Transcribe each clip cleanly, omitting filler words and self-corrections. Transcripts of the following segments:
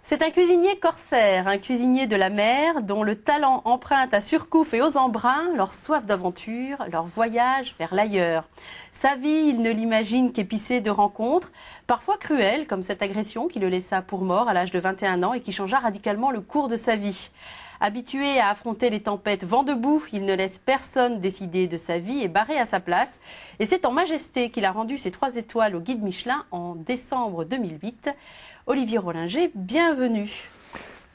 C'est un cuisinier corsaire, un cuisinier de la mer dont le talent emprunte à Surcouf et aux Embruns leur soif d'aventure, leur voyage vers l'ailleurs. Sa vie, il ne l'imagine qu'épicée de rencontres, parfois cruelles, comme cette agression qui le laissa pour mort à l'âge de 21 ans et qui changea radicalement le cours de sa vie. Habitué à affronter les tempêtes vent debout, il ne laisse personne décider de sa vie et barrer à sa place. Et c'est en majesté qu'il a rendu ses 3 étoiles au guide Michelin en décembre 2008. Olivier Rollinger, bienvenue.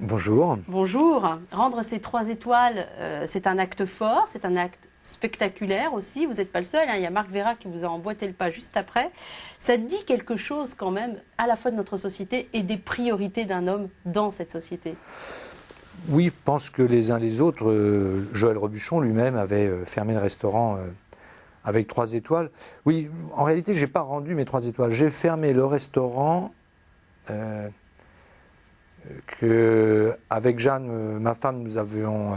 Bonjour. Bonjour. Rendre ces 3 étoiles, c'est un acte fort, c'est un acte spectaculaire aussi. Vous n'êtes pas le seul, hein. Il y a Marc Vera qui vous a emboîté le pas juste après. Ça dit quelque chose quand même à la fois de notre société et des priorités d'un homme dans cette société. Oui, je pense que les uns les autres, Joël Robuchon lui-même avait fermé le restaurant avec 3 étoiles. Oui, en réalité, je n'ai pas rendu mes 3 étoiles. J'ai fermé le restaurant que, avec Jeanne, ma femme, nous avions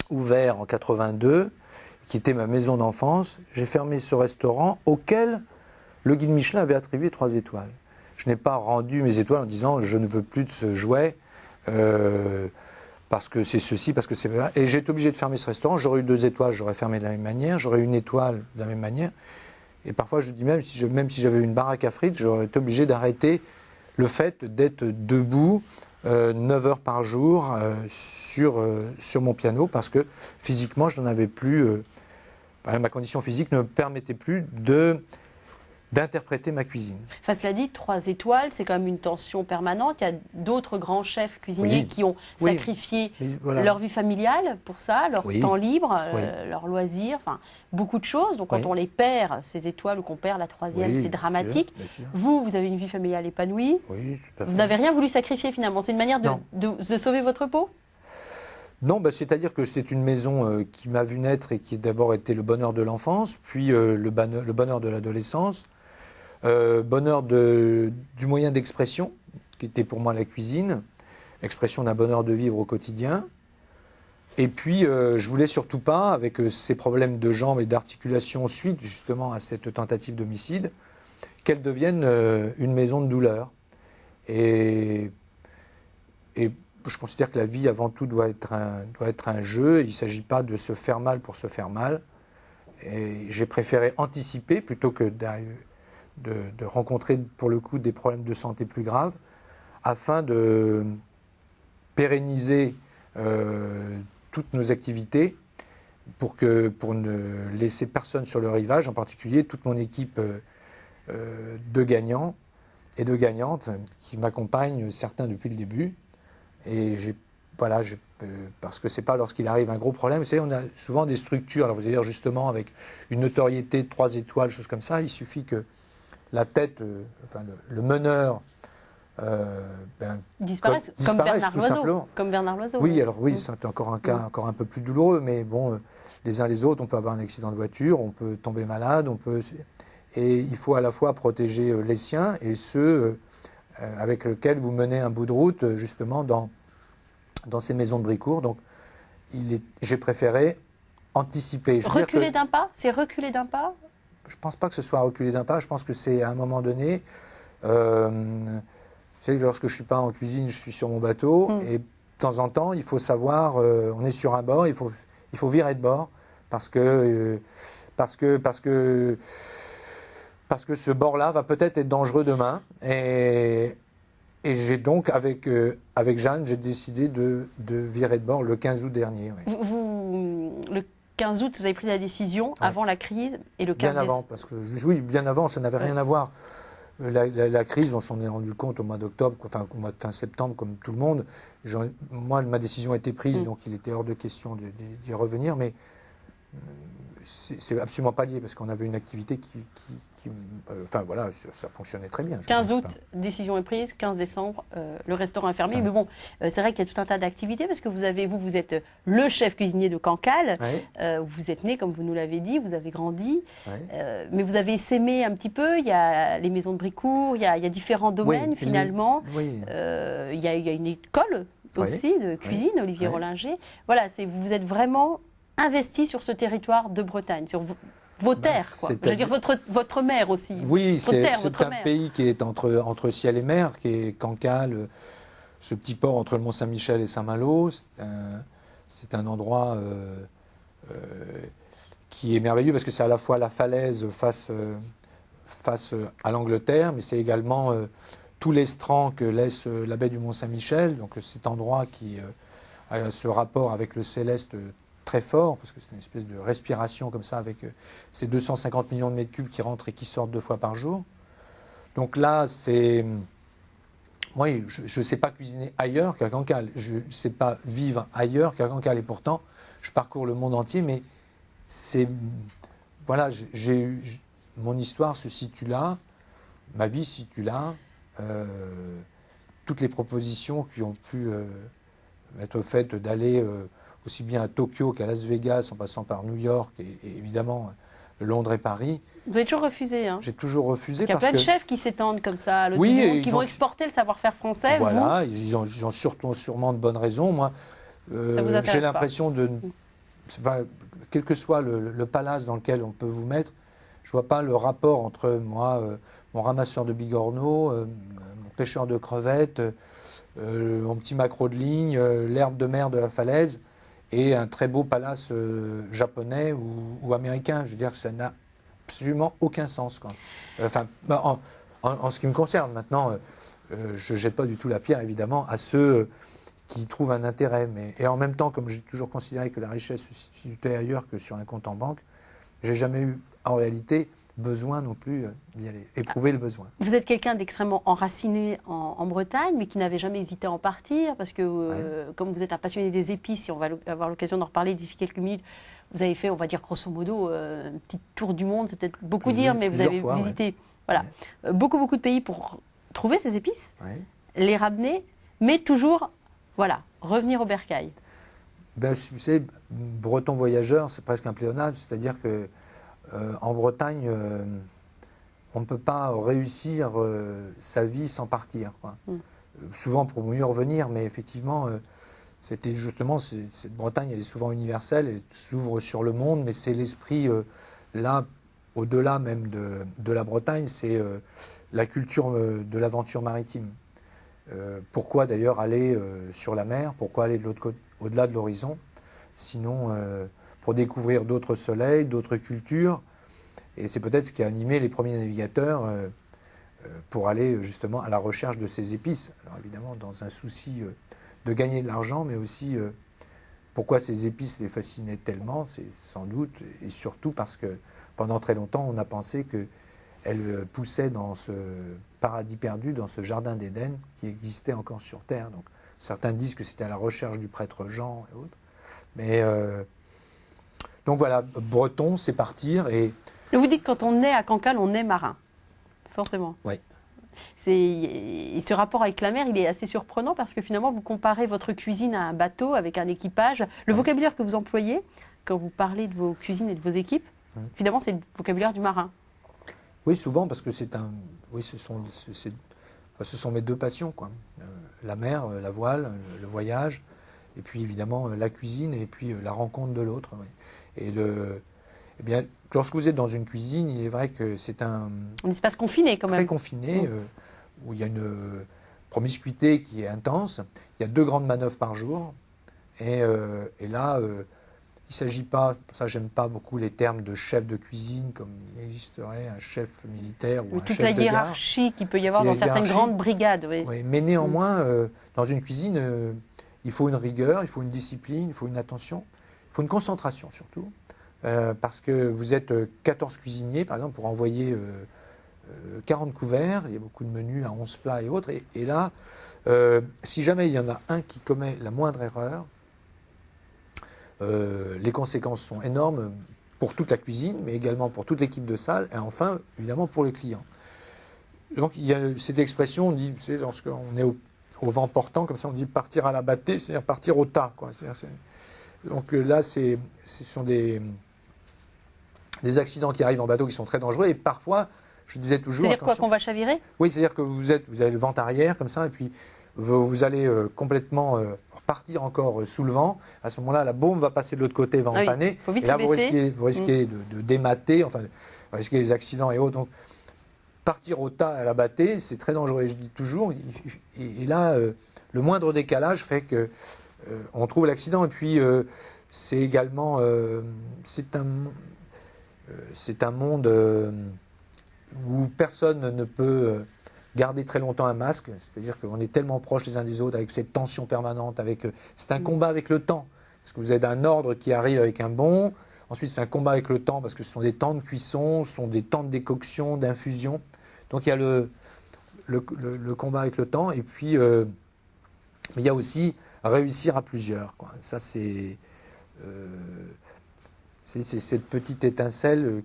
ouvert en 82, qui était ma maison d'enfance. J'ai fermé ce restaurant auquel le guide Michelin avait attribué 3 étoiles. Je n'ai pas rendu mes étoiles en disant « je ne veux plus de ce jouet ». Parce que c'est ceci, parce que c'est ça. Et j'ai été obligé de fermer ce restaurant. J'aurais eu 2 étoiles, j'aurais fermé de la même manière. J'aurais eu 1 étoile de la même manière. Et parfois, je dis même si j'avais une baraque à frites, j'aurais été obligé d'arrêter le fait d'être debout 9 heures par jour sur mon piano, parce que physiquement, je n'en avais plus. Ma condition physique ne me permettait plus d'interpréter ma cuisine. Enfin, cela dit, 3 étoiles, c'est quand même une tension permanente. Il y a d'autres grands chefs cuisiniers qui ont sacrifié leur vie familiale pour ça, leur temps libre, leurs loisirs, enfin, beaucoup de choses. Donc quand on les perd, ces étoiles, ou qu'on perd la 3e, c'est dramatique. Bien sûr. Vous avez une vie familiale épanouie. Oui, tout à fait. Vous n'avez rien voulu sacrifier finalement. C'est une manière de sauver votre peau ? Non, c'est-à-dire que c'est une maison qui m'a vu naître et qui a d'abord été le bonheur de l'enfance, puis le bonheur de l'adolescence. Bonheur du moyen d'expression, qui était pour moi la cuisine, expression d'un bonheur de vivre au quotidien. Et puis, je voulais surtout pas, avec ces problèmes de jambes et d'articulation suite justement à cette tentative d'homicide, qu'elle devienne une maison de douleur. Et je considère que la vie, avant tout, doit être un jeu. Il ne s'agit pas de se faire mal pour se faire mal. Et j'ai préféré anticiper plutôt que de rencontrer pour le coup des problèmes de santé plus graves, afin de pérenniser toutes nos activités pour ne laisser personne sur le rivage, en particulier toute mon équipe de gagnants et de gagnantes qui m'accompagnent, certains depuis le début. Et parce que c'est pas lorsqu'il arrive un gros problème. Vous savez, on a souvent des structures, alors vous allez dire justement avec une notoriété de 3 étoiles, choses comme ça, il suffit que la tête, le meneur disparaisse, comme Bernard Loiseau. Comme Bernard Loiseau. Oui, alors oui, c'est encore un cas encore un peu plus douloureux, mais bon, les uns les autres, on peut avoir un accident de voiture, on peut tomber malade, et il faut à la fois protéger les siens et ceux avec lesquels vous menez un bout de route, justement, dans ces maisons de Bricourt. Donc, j'ai préféré anticiper. Reculer d'un pas ? C'est reculer d'un pas ? Je ne pense pas que ce soit reculer d'un pas. Je pense que c'est à un moment donné. Vous savez que lorsque je ne suis pas en cuisine, je suis sur mon bateau. Et de temps en temps, il faut savoir, on est sur un bord, il faut virer de bord. Parce que ce bord-là va peut-être être dangereux demain. Et j'ai donc, avec Jeanne, j'ai décidé de virer de bord le 15 août dernier. Oui. Le 15 août, vous avez pris la décision avant la crise et le 15 Bien avant, parce que oui, bien avant, ça n'avait rien à voir. La crise, on s'en est rendu compte au mois d'octobre, enfin au mois de fin septembre, comme tout le monde. Moi, ma décision a été prise, donc il était hors de question d'y revenir, mais c'est absolument pas lié, parce qu'on avait une activité enfin voilà, ça fonctionnait très bien. 15 août, décision est prise, 15 décembre, le restaurant est fermé. Mais bon, c'est vrai qu'il y a tout un tas d'activités, parce que vous êtes le chef cuisinier de Cancale. Vous êtes né, comme vous nous l'avez dit, vous avez grandi, mais vous avez essaimé un petit peu. Il y a les maisons de Bricourt, il y a différents domaines finalement. Il y a une école aussi de cuisine, Olivier Rollinger. Voilà, vous êtes vraiment investi sur ce territoire de Bretagne, sur vos terres, quoi. Je veux dire votre mer aussi. Oui, c'est un pays qui est entre ciel et mer, qui est Cancale, ce petit port entre le Mont-Saint-Michel et Saint-Malo. C'est un endroit qui est merveilleux parce que c'est à la fois la falaise face à l'Angleterre, mais c'est également tout l'estran que laisse la baie du Mont-Saint-Michel. Donc cet endroit qui a ce rapport avec le céleste très fort, parce que c'est une espèce de respiration comme ça avec ces 250 millions de mètres cubes qui rentrent et qui sortent 2 fois par jour. Donc là, c'est... Moi, je ne sais pas cuisiner ailleurs qu'à Cancale. Je ne sais pas vivre ailleurs qu'à Cancale. Et pourtant, je parcours le monde entier, mais c'est... Voilà, mon histoire se situe là, ma vie se situe là. Toutes les propositions qui ont pu être faites d'aller aussi bien à Tokyo qu'à Las Vegas, en passant par New York et évidemment Londres et Paris. Vous avez toujours refusé, hein? J'ai toujours refusé. Il y a plein de chefs qui s'étendent comme ça à l'autre bout du monde, qui vont exporter le savoir-faire français. Voilà, ils ont sûrement de bonnes raisons. Moi, j'ai l'impression de... quel que soit le palace dans lequel on peut vous mettre, je ne vois pas le rapport entre moi, mon ramasseur de bigorneaux, mon pêcheur de crevettes, mon petit maquereau de ligne, l'herbe de mer de la falaise et un très beau palace japonais ou américain. Je veux dire que ça n'a absolument aucun sens, quoi. Enfin, en ce qui me concerne, maintenant, je ne jette pas du tout la pierre, évidemment, à ceux qui y trouvent un intérêt. Et en même temps, comme j'ai toujours considéré que la richesse se situait ailleurs que sur un compte en banque, je n'ai jamais eu, en réalité, besoin non plus d'y aller, éprouver le besoin. Vous êtes quelqu'un d'extrêmement enraciné en Bretagne, mais qui n'avait jamais hésité à en partir, parce que comme vous êtes un passionné des épices, et on va avoir l'occasion d'en reparler d'ici quelques minutes, vous avez fait, on va dire grosso modo, une petite tour du monde, c'est peut-être beaucoup dire, mais vous avez visité beaucoup de pays pour trouver ces épices, les ramener, mais toujours, revenir au bercail. Ben, vous savez, breton voyageur, c'est presque un pléonasme, c'est-à-dire que en Bretagne, on ne peut pas réussir sa vie sans partir, quoi. Souvent pour mieux revenir, mais effectivement, c'était justement, cette Bretagne, elle est souvent universelle, elle s'ouvre sur le monde, mais c'est l'esprit, là, au-delà même de la Bretagne, c'est la culture de l'aventure maritime. Pourquoi d'ailleurs aller sur la mer? Pourquoi aller de l'autre côté, au-delà de l'horizon? Sinon, pour découvrir d'autres soleils, d'autres cultures. Et c'est peut-être ce qui a animé les premiers navigateurs pour aller justement à la recherche de ces épices. Alors évidemment, dans un souci de gagner de l'argent, mais aussi pourquoi ces épices les fascinaient tellement, c'est sans doute, et surtout parce que pendant très longtemps, on a pensé qu'elles poussaient dans ce paradis perdu, dans ce jardin d'Éden qui existait encore sur Terre. Donc certains disent que c'était à la recherche du prêtre Jean et autres. Mais donc voilà, breton, c'est partir. Et vous dites que quand on est à Cancale, on est marin, forcément. Oui. Et ce rapport avec la mer, il est assez surprenant parce que finalement, vous comparez votre cuisine à un bateau avec un équipage. Le vocabulaire que vous employez quand vous parlez de vos cuisines et de vos équipes, finalement, c'est le vocabulaire du marin. Oui, souvent, parce que c'est un... Oui, ce sont mes deux passions, quoi. La mer, la voile, le voyage, et puis évidemment la cuisine, et puis la rencontre de l'autre. Oui. Et eh bien, lorsque vous êtes dans une cuisine, il est vrai que c'est un espace confiné, quand même. Très confiné, où il y a une promiscuité qui est intense. Il y a 2 grandes manœuvres par jour. Et là, il ne s'agit pas, ça j'aime pas beaucoup les termes de chef de cuisine, comme il existerait un chef militaire ou un chef de gare. Toute la hiérarchie qu'il peut y avoir dans certaines grandes brigades. Oui. Oui, mais néanmoins, dans une cuisine, il faut une rigueur, il faut une discipline, il faut une attention, il faut une concentration surtout. Parce que vous êtes 14 cuisiniers, par exemple, pour envoyer 40 couverts, il y a beaucoup de menus à 11 plats et autres, et là, si jamais il y en a un qui commet la moindre erreur, les conséquences sont énormes pour toute la cuisine, mais également pour toute l'équipe de salle, et enfin, évidemment, pour les clients. Donc, il y a cette expression, on dit, vous savez, lorsqu'on est au vent portant, comme ça, on dit partir à la bâtée, c'est-à-dire partir au tas, quoi. Donc là, ce sont des accidents qui arrivent en bateau qui sont très dangereux, et parfois, je disais toujours... C'est-à-dire quoi, qu'on va chavirer? Oui, c'est-à-dire que vous avez le vent arrière, comme ça, et puis vous allez complètement repartir encore sous le vent. À ce moment-là, la bombe va passer de l'autre côté, va empanner. Faut vite et là, se baisser. vous risquez de démater, enfin, vous risquez des accidents et autres. Donc, partir au tas à la bâtée, c'est très dangereux. Et je dis toujours, et là, le moindre décalage fait que on trouve l'accident. Et puis c'est également c'est un monde où personne ne peut garder très longtemps un masque, c'est-à-dire qu'on est tellement proches les uns des autres avec cette tension permanente, c'est un combat avec le temps, parce que vous avez un ordre qui arrive avec un bond, ensuite c'est un combat avec le temps, parce que ce sont des temps de cuisson, ce sont des temps de décoction, d'infusion, donc il y a le combat avec le temps, et puis il y a aussi réussir à plusieurs, quoi. Ça c'est cette petite étincelle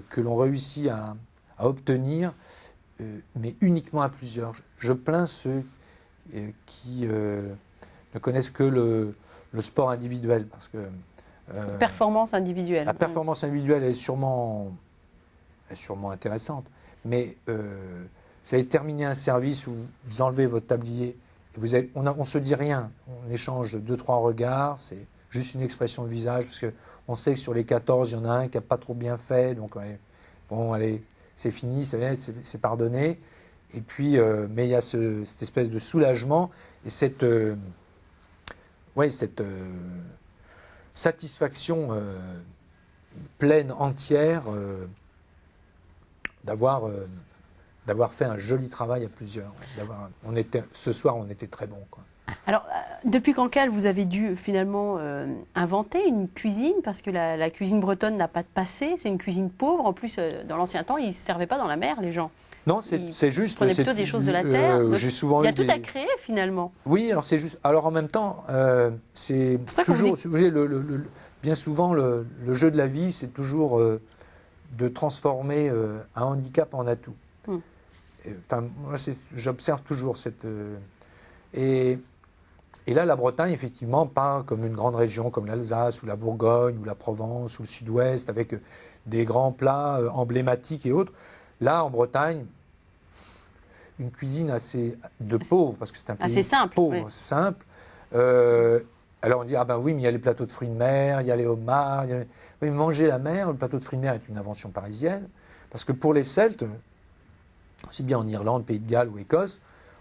que l'on réussit à obtenir, mais uniquement à plusieurs. Je plains ceux qui ne connaissent que le sport individuel, parce que performance individuelle. la performance individuelle est sûrement intéressante, mais vous allez terminer un service où vous enlevez votre tablier, et on se dit rien, on échange 2-3 regards, c'est juste une expression de visage, parce qu'on sait que sur les 14, il y en a un qui n'a pas trop bien fait, donc bon, allez, c'est fini, c'est pardonné. Et puis, mais il y a cette espèce de soulagement et cette satisfaction pleine, entière, d'avoir fait un joli travail à plusieurs. Ce soir, on était très bons, quoi. Alors, depuis quand vous avez dû finalement inventer une cuisine, parce que la cuisine bretonne n'a pas de passé, c'est une cuisine pauvre. En plus, dans l'ancien temps, ils ne se servaient pas dans la mer, les gens. Non, c'est juste. Ils prenaient plutôt des choses de la terre. J'ai souvent il y a tout à créer finalement. Oui, alors c'est juste. Alors en même temps, c'est toujours. Bien souvent, le jeu de la vie, c'est toujours de transformer un handicap en atout. Enfin, moi, j'observe toujours cette. Et là, la Bretagne, effectivement, pas comme une grande région comme l'Alsace ou la Bourgogne ou la Provence ou le Sud-Ouest, avec des grands plats emblématiques et autres. Là, en Bretagne, une cuisine assez de pauvre, parce que c'est un pays simple, pauvre, oui. simple. Alors on dit, ah ben oui, mais il y a les plateaux de fruits de mer, il y a les homards. Oui, mais manger la mer, le plateau de fruits de mer est une invention parisienne, parce que pour les Celtes, aussi bien en Irlande, Pays de Galles ou Écosse,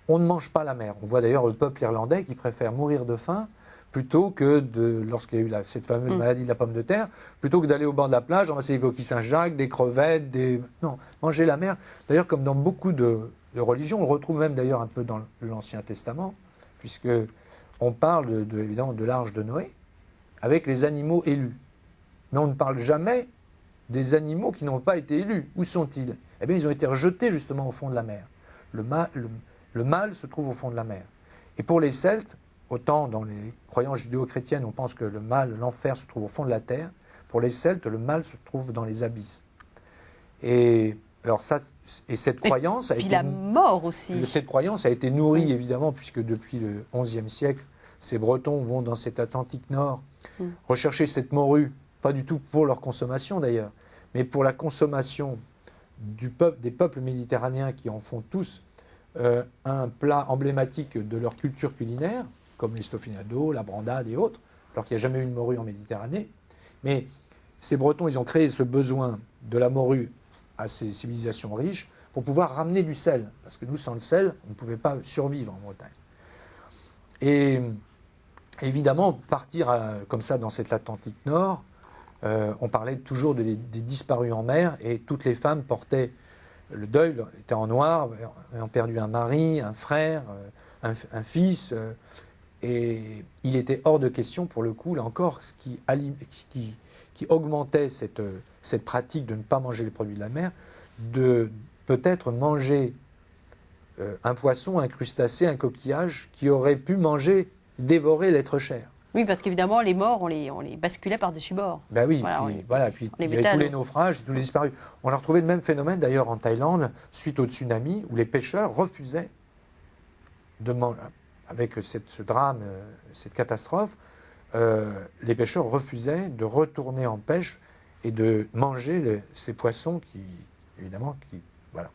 on ne mange pas la mer. On voit d'ailleurs le peuple irlandais qui préfère mourir de faim plutôt que lorsqu'il y a eu cette fameuse maladie de la pomme de terre, plutôt que d'aller au bord de la plage, ramasser des coquilles Saint-Jacques, des crevettes, Non, manger la mer. D'ailleurs, comme dans beaucoup de religions, on le retrouve même d'ailleurs un peu dans l'Ancien Testament, puisque on parle évidemment de l'arche de Noé, avec les animaux élus. Mais on ne parle jamais des animaux qui n'ont pas été élus. Où sont-ils? Eh bien, ils ont été rejetés justement au fond de la mer. Le mal se trouve au fond de la mer. Et pour les Celtes, autant dans les croyances judéo-chrétiennes, on pense que le mal, l'enfer se trouve au fond de la terre. Pour les Celtes, le mal se trouve dans les abysses. Et alors ça, et cette croyance puis la mort aussi. Cette croyance a été nourrie évidemment, puisque depuis le XIe siècle, ces Bretons vont dans cet Atlantique Nord rechercher cette morue, pas du tout pour leur consommation d'ailleurs, mais pour la consommation des peuples méditerranéens qui en font tous un plat emblématique de leur culture culinaire, comme l'estoffinado, la brandade et autres, alors qu'il n'y a jamais eu une morue en Méditerranée. Mais ces Bretons, ils ont créé ce besoin de la morue à ces civilisations riches pour pouvoir ramener du sel. Parce que nous, sans le sel, on ne pouvait pas survivre en Bretagne. Et évidemment, partir comme ça dans cet Atlantique Nord, on parlait toujours des disparus en mer, et toutes les femmes portaient le deuil, étaient en noir, ayant perdu un mari, un frère, un fils. Et il était hors de question, pour le coup, là encore, ce qui augmentait cette pratique de ne pas manger les produits de la mer, de peut-être manger un poisson, un crustacé, un coquillage qui aurait pu dévorer l'être cher. Oui, parce qu'évidemment, les morts, on les basculait par-dessus bord. Ben oui, puis il y avait tous les naufrages, tous les disparus. On a retrouvé le même phénomène d'ailleurs en Thaïlande, suite au tsunami, où les pêcheurs refusaient de manger. Avec ce drame, cette catastrophe, les pêcheurs refusaient de retourner en pêche et de manger ces poissons voilà.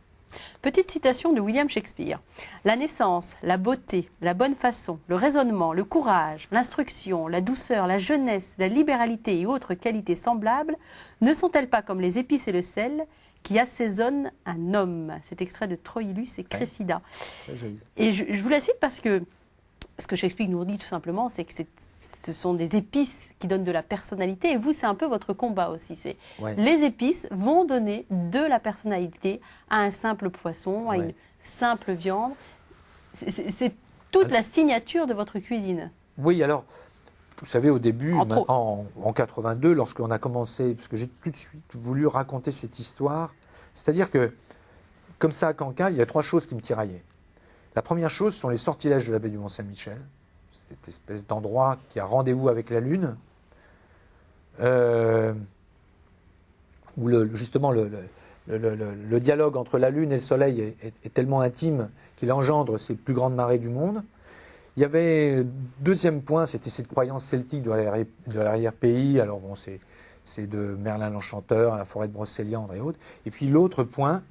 Petite citation de William Shakespeare. La naissance, la beauté, la bonne façon, le raisonnement, le courage, l'instruction, la douceur, la jeunesse, la libéralité et autres qualités semblables ne sont-elles pas comme les épices et le sel qui assaisonnent un homme? C'est extrait de Troilus et Cressida. Ouais. Et je vous la cite parce que ce que Shakespeare nous dit tout simplement, c'est que ce sont des épices qui donnent de la personnalité. Et vous, c'est un peu votre combat aussi. Les épices vont donner de la personnalité à un simple poisson, à une simple viande. C'est toute la signature de votre cuisine. Oui, alors, vous savez, au début, en 82, lorsqu'on a commencé, parce que j'ai tout de suite voulu raconter cette histoire, c'est-à-dire que, comme ça à Cancale, il y a 3 choses qui me tiraillaient. La première chose sont les sortilèges de la baie du Mont-Saint-Michel, cette espèce d'endroit qui a rendez-vous avec la Lune, où justement le dialogue entre la Lune et le Soleil est tellement intime qu'il engendre ces plus grandes marées du monde. Il y avait deuxième point, c'était cette croyance celtique de l'arrière-pays. Alors bon, c'est de Merlin l'Enchanteur, la forêt de Brocéliande et autres. Et puis l'autre point,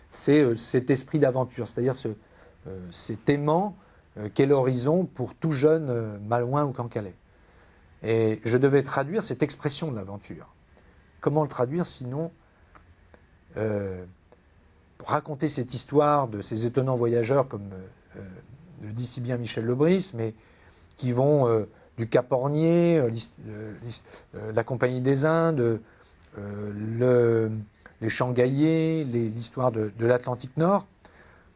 c'est cet esprit d'aventure, c'est-à-dire cet aimant qu'est l'horizon pour tout jeune malouin ou cancalais. Et je devais traduire cette expression de l'aventure. Comment le traduire sinon pour raconter cette histoire de ces étonnants voyageurs comme le dit si bien Michel Lebris, mais qui vont du Cap Hornier, la Compagnie des Indes, les Shanghaïais, l'histoire de l'Atlantique Nord.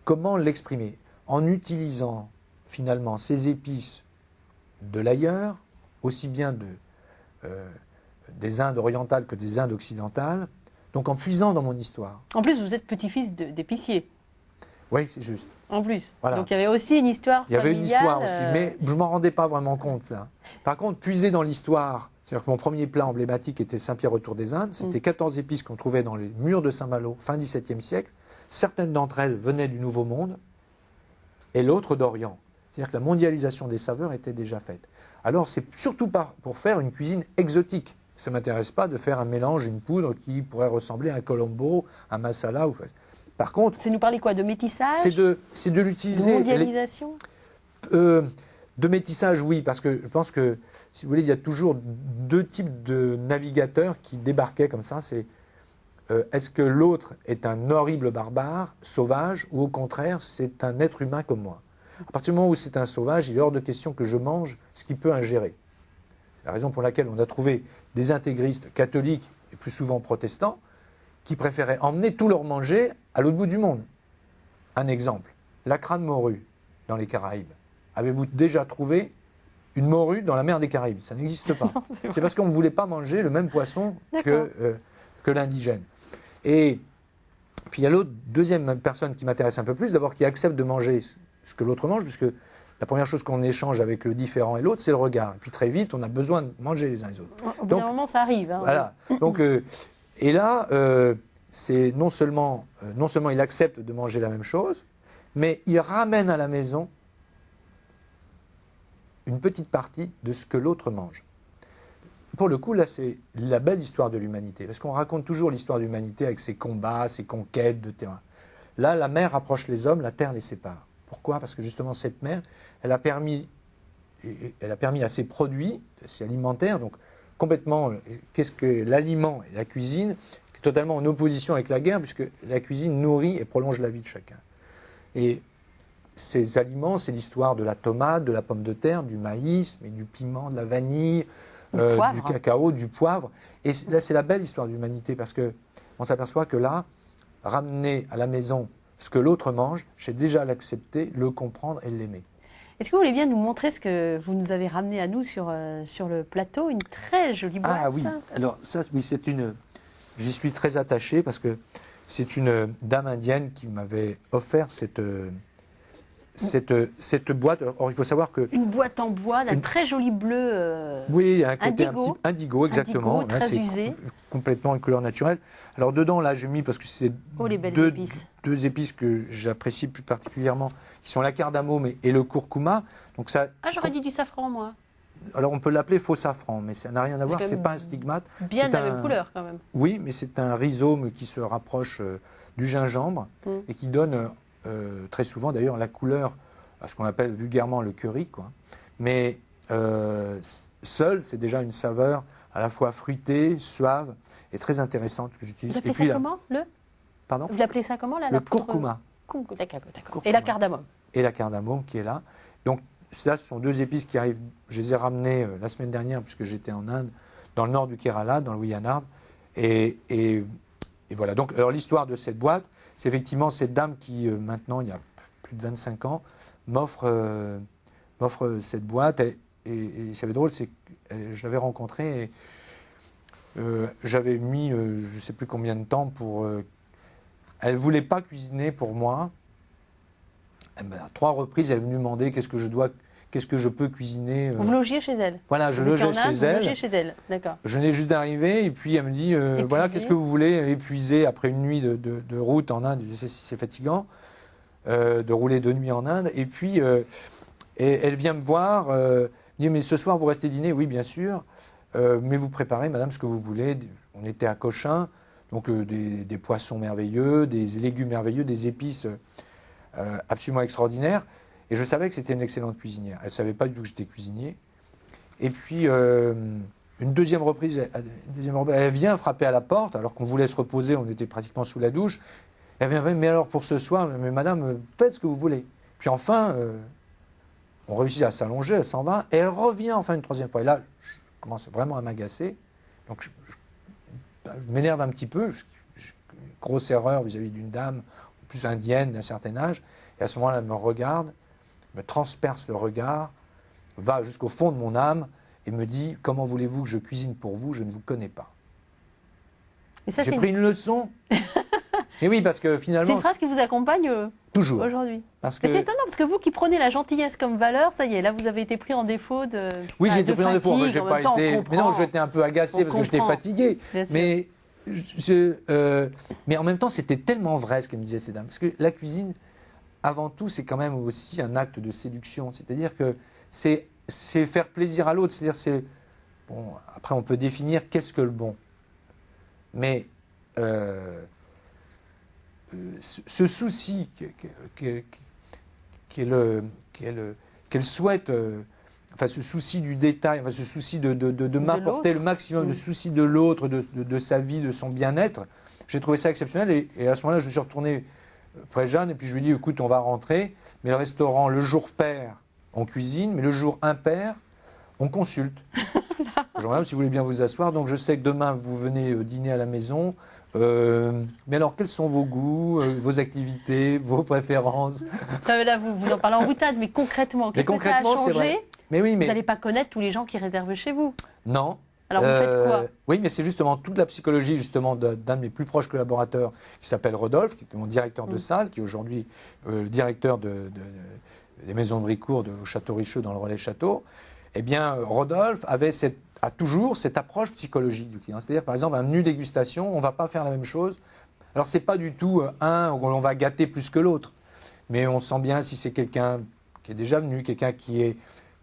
Comment l'exprimer? En utilisant finalement ces épices de l'ailleurs, aussi bien des Indes orientales que des Indes occidentales, donc en puisant dans mon histoire. En plus, vous êtes petit-fils d'épicier. Oui, c'est juste. En plus. Voilà. Donc il y avait aussi une histoire familiale. Il y avait une histoire aussi, mais je ne m'en rendais pas vraiment compte là. Par contre, puiser dans l'histoire, c'est-à-dire que mon premier plat emblématique était Saint-Pierre retour des Indes, c'était 14 épices qu'on trouvait dans les murs de Saint-Malo, fin XVIIe siècle. Certaines d'entre elles venaient du Nouveau Monde et l'autre d'Orient. C'est-à-dire que la mondialisation des saveurs était déjà faite. Alors c'est surtout pas pour faire une cuisine exotique. Ça ne m'intéresse pas de faire un mélange, une poudre qui pourrait ressembler à un colombo, un masala. Par contre... C'est nous parler quoi? De métissage? C'est de l'utiliser... De mondialisation de métissage, oui, parce que je pense que, si vous voulez, il y a toujours 2 types de navigateurs qui débarquaient comme ça. C'est est-ce que l'autre est un horrible barbare, sauvage, ou au contraire, c'est un être humain comme moi? À partir du moment où c'est un sauvage, il est hors de question que je mange ce qu'il peut ingérer. C'est la raison pour laquelle on a trouvé des intégristes catholiques, et plus souvent protestants, qui préféraient emmener tout leur manger à l'autre bout du monde. Un exemple, la crâne morue dans les Caraïbes. Avez-vous déjà trouvé une morue dans la mer des Caraïbes? Ça n'existe pas. C'est parce qu'on ne voulait pas manger le même poisson que l'indigène. Et puis il y a l'autre, deuxième personne qui m'intéresse un peu plus, d'abord qui accepte de manger ce que l'autre mange, puisque la première chose qu'on échange avec le différent et l'autre, c'est le regard. Et puis très vite, on a besoin de manger les uns les autres. Au bout d'un moment, ça arrive. Hein, voilà. Donc, et là, c'est non seulement il accepte de manger la même chose, mais il ramène à la maison une petite partie de ce que l'autre mange. Pour le coup, là, c'est la belle histoire de l'humanité, parce qu'on raconte toujours l'histoire de l'humanité avec ses combats, ses conquêtes de terrain. Là, la mer rapproche les hommes, la terre les sépare. Pourquoi? Parce que justement, cette mer, elle a permis à ces produits, ces alimentaires, donc complètement, qu'est-ce que l'aliment et la cuisine, est totalement en opposition avec la guerre, puisque la cuisine nourrit et prolonge la vie de chacun. Et ces aliments, c'est l'histoire de la tomate, de la pomme de terre, du maïs, mais du piment, de la vanille, du cacao, du poivre. Et là, c'est la belle histoire de l'humanité, parce qu'on s'aperçoit que là, ramener à la maison ce que l'autre mange, c'est déjà l'accepter, le comprendre et l'aimer. Est-ce que vous voulez bien nous montrer ce que vous nous avez ramené à nous sur le plateau? Une très jolie boîte. Ah oui, alors ça, oui, j'y suis très attaché parce que c'est une dame indienne qui m'avait offert cette boîte. Or, il faut savoir que... Une boîte en bois d'un très joli bleu oui, un côté indigo. Un petit indigo, exactement. Indigo, très usé. Complètement une couleur naturelle. Alors dedans, là, j'ai mis, parce que c'est deux épices que j'apprécie plus particulièrement, qui sont la cardamome et le curcuma. Donc ça, j'aurais dit du safran, moi. Alors on peut l'appeler faux safran, mais ça n'a rien à voir, c'est pas un stigmate. Bien de la même couleur quand même. Oui, mais c'est un rhizome qui se rapproche du gingembre et qui donne très souvent d'ailleurs la couleur à ce qu'on appelle vulgairement le curry, quoi. Mais seul, c'est déjà une saveur à la fois fruitée, suave et très intéressante que j'utilise. Vous appelez ça comment, Pardon? Vous l'appelez ça comment, là, le curcuma. D'accord. Et la cardamome. Et la cardamome qui est là. Donc ce sont 2 épices qui arrivent. Je les ai ramenées la semaine dernière, puisque j'étais en Inde, dans le nord du Kerala, dans le Wayanad. Et voilà. Donc, alors, l'histoire de cette boîte, c'est effectivement cette dame qui, maintenant, il y a plus de 25 ans, m'offre cette boîte. Et c'est drôle, c'est que je l'avais rencontrée et j'avais mis je ne sais plus combien de temps pour... elle ne voulait pas cuisiner pour moi. Eh ben, à 3 reprises, elle est venue me demander qu'est-ce que je peux cuisiner. Vous logiez chez elle? Voilà, je Vous étiez logeais en Inde, chez vous elle. logiez chez elle, d'accord. Je venais juste d'arriver et puis elle me dit voilà, qu'est-ce que vous voulez? Épuisé après une nuit de route en Inde, je sais si c'est fatigant de rouler 2 nuits en Inde. Et puis elle vient me voir, me dit mais ce soir vous restez dîner? Oui, bien sûr, mais vous préparez, madame, ce que vous voulez. On était à Cochin, donc des poissons merveilleux, des légumes merveilleux, des épices absolument extraordinaires. Et je savais que c'était une excellente cuisinière. Elle ne savait pas du tout que j'étais cuisinier. Et puis, une deuxième reprise, elle vient frapper à la porte, alors qu'on voulait se reposer, on était pratiquement sous la douche. Elle vient, mais alors pour ce soir, mais madame, faites ce que vous voulez. Puis enfin, on réussit à s'allonger, elle s'en va, et elle revient enfin une 3e fois. Et là, je commence vraiment à m'agacer. Donc, je m'énerve un petit peu. Grosse erreur vis-à-vis d'une dame, plus indienne, d'un certain âge. Et à ce moment-là, elle me regarde, me transperce le regard, va jusqu'au fond de mon âme et me dit « Comment voulez-vous que je cuisine pour vous? Je ne vous connais pas. » J'ai pris une leçon. Et oui, parce que finalement... C'est une phrase qui vous accompagne toujours aujourd'hui. Mais c'est étonnant, parce que vous qui prenez la gentillesse comme valeur, ça y est, là vous avez été pris en défaut de... Oui, j'ai été pris en défaut. Fatigue, J'ai pas été... Mais non, j'étais un peu agacé parce que j'étais fatigué. Mais, mais en même temps, c'était tellement vrai ce qu'elle me disait, ces dames. Parce que la cuisine, avant tout, c'est quand même aussi un acte de séduction. C'est-à-dire que c'est faire plaisir à l'autre. C'est-à-dire, bon, après, on peut définir qu'est-ce que le bon. Mais ce souci qu'elle souhaite, enfin ce souci du détail, enfin ce souci de m'apporter le maximum, le souci de l'autre, de sa vie, de son bien-être, j'ai trouvé ça exceptionnel. Et à ce moment-là, je me suis retourné près Jeanne et puis je lui ai dit, écoute, on va rentrer, mais le restaurant, le jour pair, on cuisine, mais le jour impair, on consulte. Bonjour madame, si vous voulez bien vous asseoir. Donc je sais que demain vous venez dîner à la maison. Mais alors quels sont vos goûts, vos activités, vos préférences? Là vous en parlez en boutade, mais concrètement, qu'est-ce que ça a changé? Mais oui, mais... Vous n'allez pas connaître tous les gens qui réservent chez vous. Non. Alors vous faites quoi? Oui, mais c'est justement toute la psychologie justement d'un de mes plus proches collaborateurs qui s'appelle Rodolphe, qui était mon directeur de salle, qui est aujourd'hui directeur des maisons de Bricourt au Château Richeux dans le Relais Château. Eh bien, Rodolphe a toujours cette approche psychologique du client. C'est-à-dire, par exemple, un menu dégustation, on ne va pas faire la même chose. Alors, ce n'est pas du tout un où on va gâter plus que l'autre. Mais on sent bien si c'est quelqu'un qui est déjà venu, quelqu'un qui est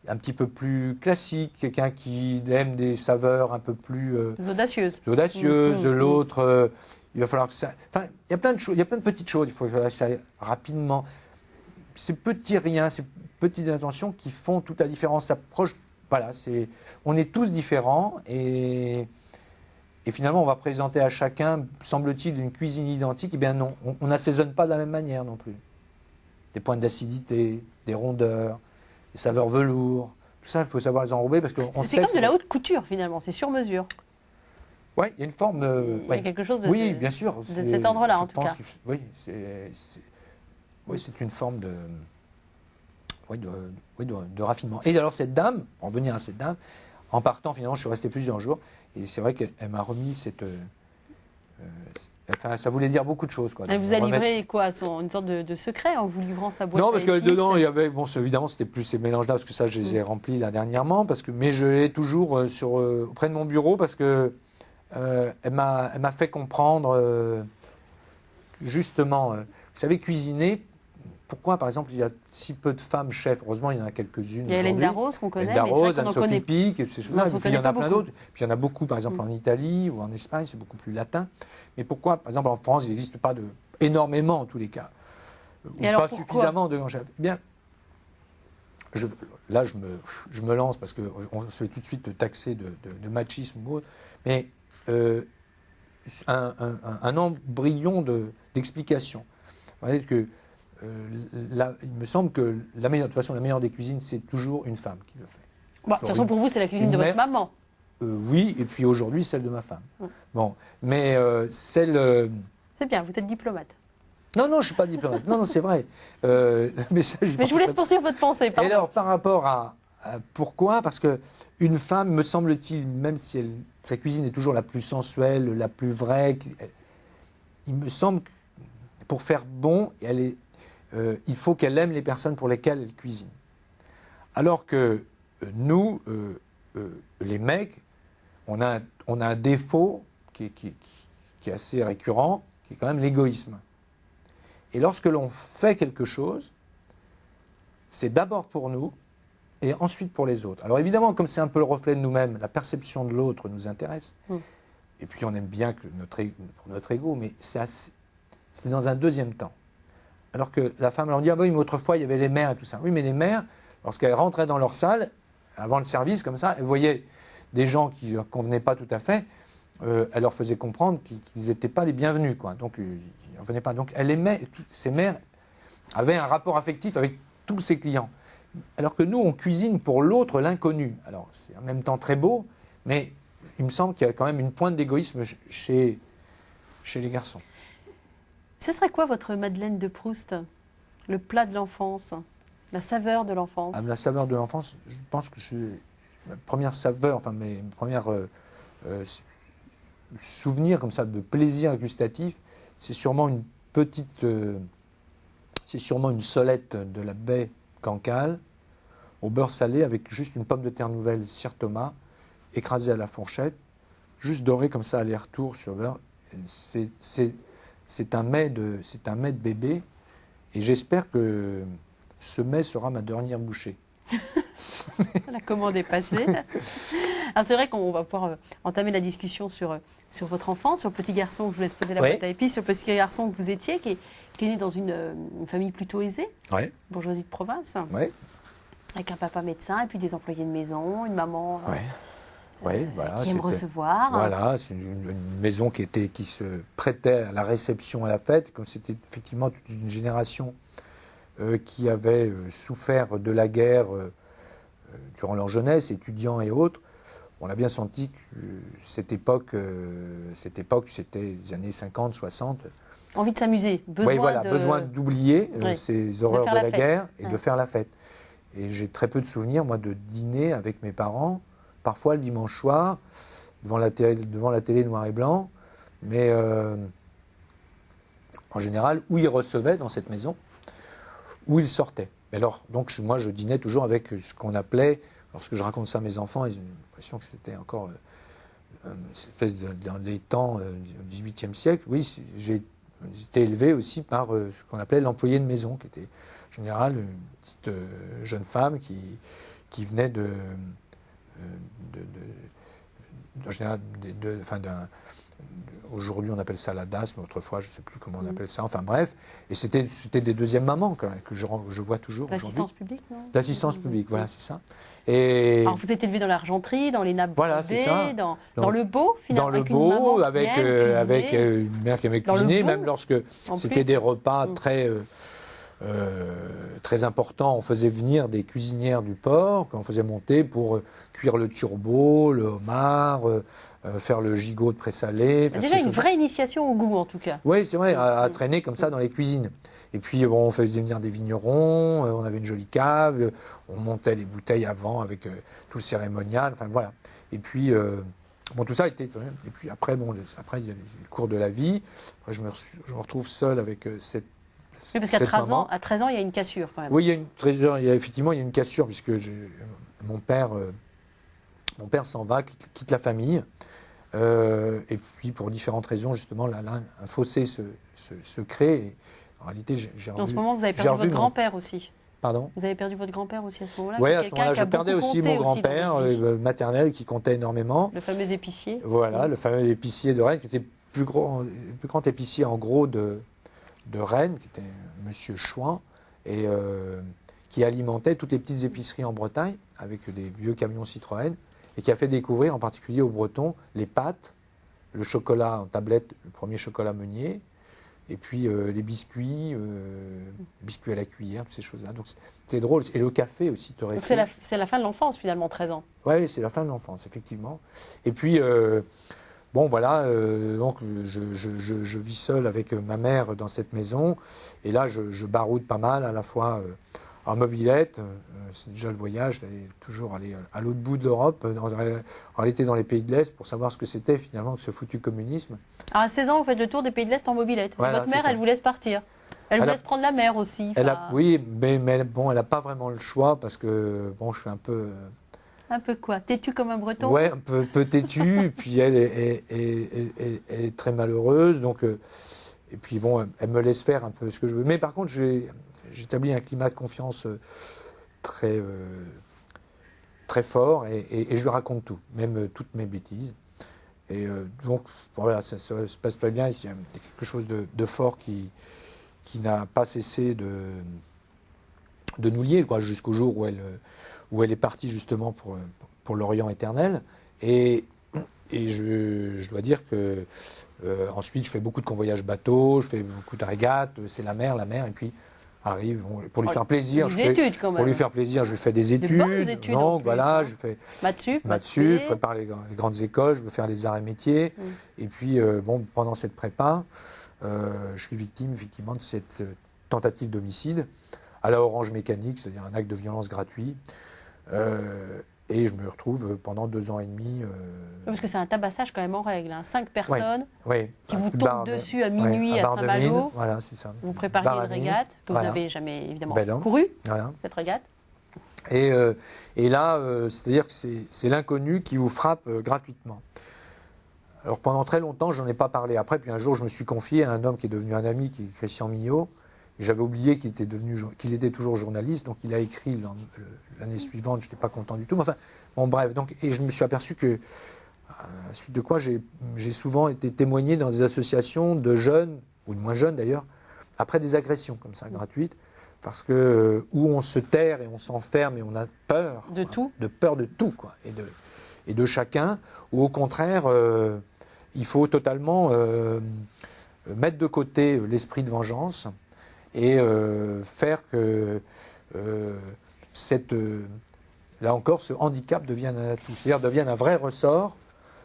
un petit peu plus classique, quelqu'un qui aime des saveurs un peu plus... audacieuses. L'autre, il va falloir que ça... Enfin, il y a plein de choses, il y a plein de petites choses, il faut que ça aille rapidement. Ces petits riens, ces petites intentions qui font toute la différence. Voilà, on est tous différents et finalement on va présenter à chacun, semble-t-il, une cuisine identique. Eh bien non, on n'assaisonne pas de la même manière non plus. Des pointes d'acidité, des rondeurs, des saveurs velours, tout ça, il faut savoir les enrober parce que c'est comme de la haute couture finalement, c'est sur mesure. Oui, il y a une forme de... Il y a quelque chose oui, bien sûr, de cet ordre-là en tout cas. Oui, c'est une forme de... de raffinement. Et alors cette dame, pour en venir à cette dame, en partant finalement, je suis resté plusieurs jours, et c'est vrai qu'elle m'a remis cette... enfin, ça voulait dire beaucoup de choses. Quoi. Elle vous a livré quoi, une sorte de secret en vous livrant sa boîte? Non, parce que dedans, il y avait... Bon, évidemment, c'était plus ces mélanges-là, parce que ça, je les ai remplis là dernièrement, mais je l'ai toujours auprès de mon bureau, parce que elle m'a fait comprendre, justement, vous savez, cuisiner... Pourquoi, par exemple, il y a si peu de femmes chefs? Heureusement, il y en a quelques-unes. Il y a Hélène Darroze qu'on connaît. Hélène Darroze, Anne-Sophie Pic, et ces choses-là. Puis il y en a plein d'autres. Puis il y en a beaucoup, par exemple, en Italie ou en Espagne, c'est beaucoup plus latin. Mais pourquoi, par exemple, en France, il n'existe pas énormément, en tous les cas, ou pas suffisamment de grands chefs? Eh bien, là, je me lance parce qu'on se fait tout de suite taxer de machisme ou autre. Mais un embryon d'explication. Vous voyez que il me semble que de toute façon, la meilleure des cuisines, c'est toujours une femme qui le fait. Bon, de toute façon, pour vous, c'est la cuisine de votre maman. Oui, et puis aujourd'hui, celle de ma femme. Bon, mais C'est bien, vous êtes diplomate. Non, je ne suis pas diplomate. Non, c'est vrai. Mais je vous laisse poursuivre votre pensée. Et alors, par rapport à pourquoi? Parce qu'une femme, me semble-t-il, même si sa cuisine est toujours la plus sensuelle, la plus vraie, il me semble que pour faire bon, il faut qu'elle aime les personnes pour lesquelles elle cuisine. Alors que nous, les mecs, on a un défaut qui est assez récurrent, qui est quand même l'égoïsme. Et lorsque l'on fait quelque chose, c'est d'abord pour nous et ensuite pour les autres. Alors évidemment, comme c'est un peu le reflet de nous-mêmes, la perception de l'autre nous intéresse. Et puis on aime bien pour notre ego, mais c'est dans un deuxième temps. Alors que la femme, elle dit, ah oui, mais autrefois, il y avait les mères et tout ça. Oui, mais les mères, lorsqu'elles rentraient dans leur salle, avant le service, comme ça, elles voyaient des gens qui ne leur convenaient pas tout à fait, elle leur faisait comprendre qu'ils n'étaient pas les bienvenus, quoi. Donc, ils n'en venaient pas. Donc, elle aimait, ces mères avaient un rapport affectif avec tous ses clients. Alors que nous, on cuisine pour l'autre, l'inconnu. Alors, c'est en même temps très beau, mais il me semble qu'il y a quand même une pointe d'égoïsme chez les garçons. Ce serait quoi votre Madeleine de Proust? Le plat de l'enfance? La saveur de l'enfance? La saveur de l'enfance, je pense que ma première saveur, enfin mes premières souvenirs comme ça de plaisir gustatif, c'est sûrement une solette de la baie Cancale au beurre salé avec juste une pomme de terre nouvelle cire tomate écrasée à la fourchette, juste dorée comme ça aller-retour sur beurre. C'est un mets de bébé et j'espère que ce mets sera ma dernière bouchée. La commande est passée. Alors c'est vrai qu'on va pouvoir entamer la discussion sur votre enfance, sur le petit garçon que je vous laisse poser la boîte à épices, sur le petit garçon que vous étiez, qui est né dans une famille plutôt aisée, bourgeoisie de province, avec un papa médecin et puis des employés de maison, une maman voilà, qui aime recevoir. Voilà, c'est une maison qui se prêtait à la réception, à la fête, comme c'était effectivement toute une génération qui avait souffert de la guerre durant leur jeunesse, étudiants et autres. On a bien senti que cette époque, c'était les années 50, 60. Envie de s'amuser, besoin d'oublier ces horreurs de la guerre et de faire la fête. Et j'ai très peu de souvenirs, moi, de dîner avec mes parents, parfois le dimanche soir, devant la télé noir et blanc, mais en général, où ils recevaient dans cette maison, où ils sortaient. Alors, donc, moi, je dînais toujours avec ce qu'on appelait, lorsque je raconte ça à mes enfants, ils ont l'impression que c'était encore dans les temps du XVIIIe siècle. Oui, j'ai été élevé aussi par ce qu'on appelait l'employé de maison, qui était en général une petite jeune femme qui venait aujourd'hui on appelle ça la DAS, mais autrefois je ne sais plus comment on appelle ça, enfin bref, et c'était des deuxièmes mamans quand même, que je vois toujours aujourd'hui. L'assistance publique, non? L'assistance publique, voilà, c'est ça. Et alors vous êtes élevé dans l'argenterie, dans les nappes brodées, dans le beau, finalement, dans le beau, avec une mère qui aimait cuisiner, même lorsque c'était des repas très important, on faisait venir des cuisinières du port, qu'on faisait monter pour cuire le turbot, le homard, faire le gigot de présalé. Déjà une vraie initiation au goût, en tout cas. Oui, c'est vrai, à traîner comme ça dans les cuisines. Et puis, on faisait venir des vignerons, on avait une jolie cave, on montait les bouteilles avant avec tout le cérémonial, enfin voilà. Et puis, tout ça était... Et puis après, il y a les cours de la vie. Après, je me retrouve seul avec cette... Oui, parce qu'à 13 ans, il y a une cassure quand même. Oui, effectivement, il y a une cassure, puisque mon père s'en va, quitte la famille. Et puis, pour différentes raisons, justement, là un fossé se crée. Et en réalité, en ce moment, vous avez perdu votre grand-père aussi. Pardon ? Vous avez perdu votre grand-père aussi à ce moment-là? Oui, à ce moment-là, je perdais aussi mon grand-père maternel qui comptait énormément. Le fameux épicier. Voilà, le fameux épicier de Rennes, qui était le plus grand épicier en gros de Rennes, qui était Monsieur Chouin, et qui alimentait toutes les petites épiceries en Bretagne avec des vieux camions Citroën, et qui a fait découvrir en particulier aux Bretons les pâtes, le chocolat en tablette, le premier chocolat Meunier, Et puis les biscuits à la cuillère, toutes ces choses-là. Donc c'est drôle. Et le café aussi, Donc c'est la fin de l'enfance finalement, 13 ans. Oui, c'est la fin de l'enfance, effectivement. Et puis, bon voilà, donc je vis seul avec ma mère dans cette maison. Et là, je baroude pas mal, à la fois en mobilette. C'est déjà le voyage, toujours aller à l'autre bout de l'Europe, en été dans les pays de l'Est, pour savoir ce que c'était finalement que ce foutu communisme. Alors à 16 ans, vous faites le tour des pays de l'Est en mobilette. Voilà, votre mère, elle vous laisse partir. Elle vous laisse prendre la mer aussi. Oui, mais bon, elle n'a pas vraiment le choix parce que bon, je suis un peu... Un peu quoi? Têtu comme un breton? Ouais, un peu têtu, puis elle est très malheureuse, donc... et puis bon, elle me laisse faire un peu ce que je veux. Mais par contre, j'établis un climat de confiance très fort et je lui raconte tout, même toutes mes bêtises. Et donc, voilà, ça se passe pas bien. Il y a quelque chose de fort qui n'a pas cessé de nous lier, quoi, jusqu'au jour où elle est partie justement pour l'Orient éternel. Et je dois dire que ensuite, je fais beaucoup de convoyages bateau, je fais beaucoup de régates, c'est la mer, et puis arrive, pour lui faire plaisir, je fais des études. Bonnes études donc plus, voilà, hein. je fais maths sup, je prépare les grandes écoles, je veux faire les arts et métiers. Et puis, bon, pendant cette prépa, je suis victime effectivement de cette tentative d'homicide à la Orange Mécanique, c'est-à-dire un acte de violence gratuit. Et je me retrouve pendant 2 ans et demi. Parce que c'est un tabassage quand même en règle. 5 personnes qui vous tombent dessus à minuit à Saint-Malo. Voilà, c'est ça. Vous prépariez une régate que vous n'avez jamais évidemment couru, cette régate. Et là, c'est-à-dire que c'est l'inconnu qui vous frappe gratuitement. Alors pendant très longtemps, je n'en ai pas parlé. Après, puis un jour, je me suis confié à un homme qui est devenu un ami, qui est Christian Millot. J'avais oublié qu'il était toujours journaliste, donc il a écrit l'année suivante, je n'étais pas content du tout. Mais enfin, bon, bref, et je me suis aperçu que, à la suite de quoi, j'ai souvent été témoigné dans des associations de jeunes, ou de moins jeunes d'ailleurs, après des agressions comme ça, gratuites, parce que où on se terre et on s'enferme et on a peur. De tout. De peur de tout, quoi, et de chacun, ou au contraire, il faut totalement mettre de côté l'esprit de vengeance, et faire que là encore, ce handicap devienne un atout, c'est-à-dire devienne un vrai ressort.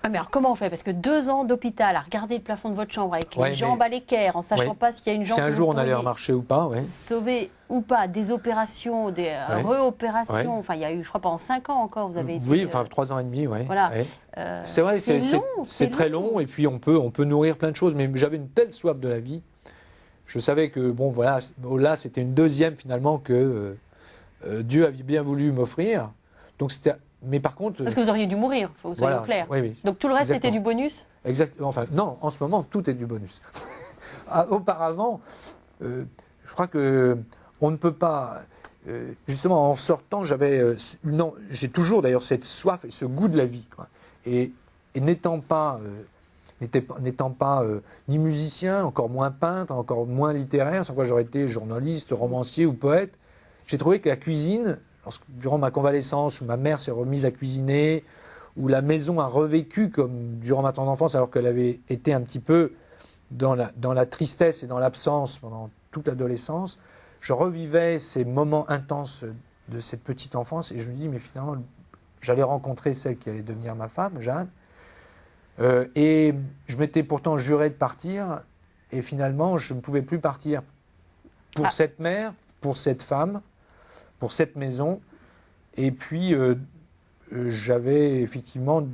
Ah mais alors comment on fait? Parce que 2 ans d'hôpital à regarder le plafond de votre chambre avec les jambes à l'équerre, en sachant pas s'il y a une jambe si un jour on allait remarcher ou pas, sauver ou pas, des opérations, des réopérations, enfin il y a eu, je crois, pendant 5 ans encore, vous avez été... Oui, enfin 3 ans et demi, Voilà. C'est vrai, c'est très long, et puis on peut nourrir plein de choses, mais j'avais une telle soif de la vie. Je savais que, bon, voilà, là, c'était une deuxième, finalement, que Dieu avait bien voulu m'offrir. Donc, mais par contre... Parce que vous auriez dû mourir, il faut que vous soyez clair. Oui. Donc, tout le reste était du bonus? Exactement. Enfin, non, en ce moment, tout est du bonus. Auparavant, je crois que on ne peut pas... justement, en sortant, j'ai toujours, d'ailleurs, cette soif et ce goût de la vie, quoi. Et n'étant pas ni musicien, encore moins peintre, encore moins littéraire, sans quoi j'aurais été journaliste, romancier ou poète, j'ai trouvé que la cuisine, durant ma convalescence, où ma mère s'est remise à cuisiner, où la maison a revécu comme durant ma tendre enfance, alors qu'elle avait été un petit peu dans la tristesse et dans l'absence pendant toute l'adolescence, je revivais ces moments intenses de cette petite enfance, et je me dis, mais finalement, j'allais rencontrer celle qui allait devenir ma femme, Jeanne. Et je m'étais pourtant juré de partir, et finalement, je ne pouvais plus partir pour cette mère, pour cette femme, pour cette maison. Et puis, j'avais effectivement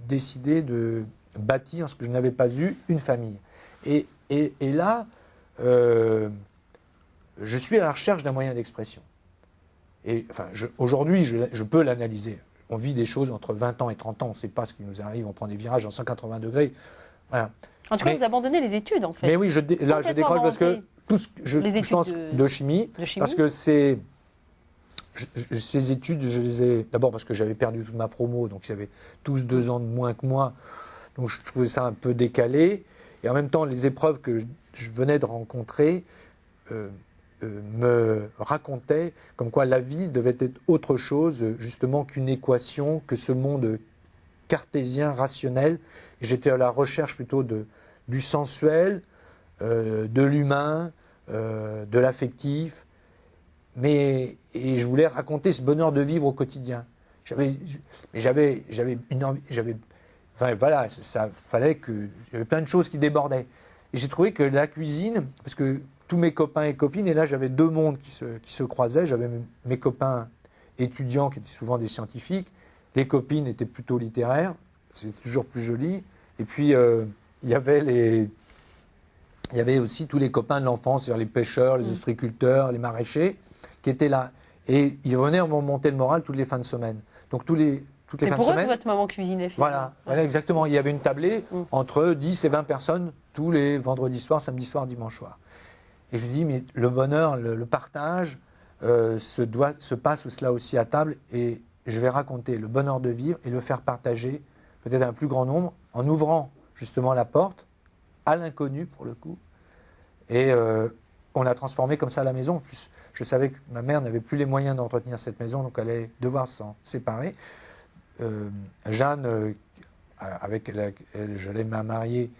décidé de bâtir ce que je n'avais pas eu, une famille. Et là, je suis à la recherche d'un moyen d'expression. Et enfin, aujourd'hui, je peux l'analyser. On vit des choses entre 20 ans et 30 ans, on ne sait pas ce qui nous arrive, on prend des virages en 180 degrés. Voilà. En tout cas, vous abandonnez les études, en fait. Mais oui, là, je décroche parce que je pense de chimie, parce que ces études, je les ai... D'abord parce que j'avais perdu toute ma promo, donc ils avaient tous 2 ans de moins que moi, donc je trouvais ça un peu décalé. Et en même temps, les épreuves que je venais de rencontrer me racontait comme quoi la vie devait être autre chose justement qu'une équation, que ce monde cartésien, rationnel. J'étais à la recherche plutôt du sensuel, de l'humain, de l'affectif, et je voulais raconter ce bonheur de vivre au quotidien. J'avais une envie, enfin voilà, ça fallait que, il y avait plein de choses qui débordaient. Et j'ai trouvé que la cuisine, parce que tous mes copains et copines, et là j'avais deux mondes qui se croisaient, j'avais mes copains étudiants qui étaient souvent des scientifiques, les copines étaient plutôt littéraires, c'est toujours plus joli, et puis il y avait aussi tous les copains de l'enfance, c'est-à-dire les pêcheurs, les ostréiculteurs, les maraîchers, qui étaient là. Et ils venaient me monter le moral toutes les fins de semaine. Donc toutes les fins de semaine. C'est pour eux que votre maman cuisinait finalement. Voilà, exactement. Il y avait une tablée entre 10 et 20 personnes tous les vendredis soirs, samedi soir, dimanche soir. Et je lui dis, mais le bonheur, le partage se passe cela aussi à table, et je vais raconter le bonheur de vivre et le faire partager peut-être à un plus grand nombre en ouvrant justement la porte à l'inconnu pour le coup. Et on a transformé comme ça la maison. En plus, je savais que ma mère n'avait plus les moyens d'entretenir cette maison, donc elle allait devoir s'en séparer. Jeanne, avec elle, je l'ai mariée,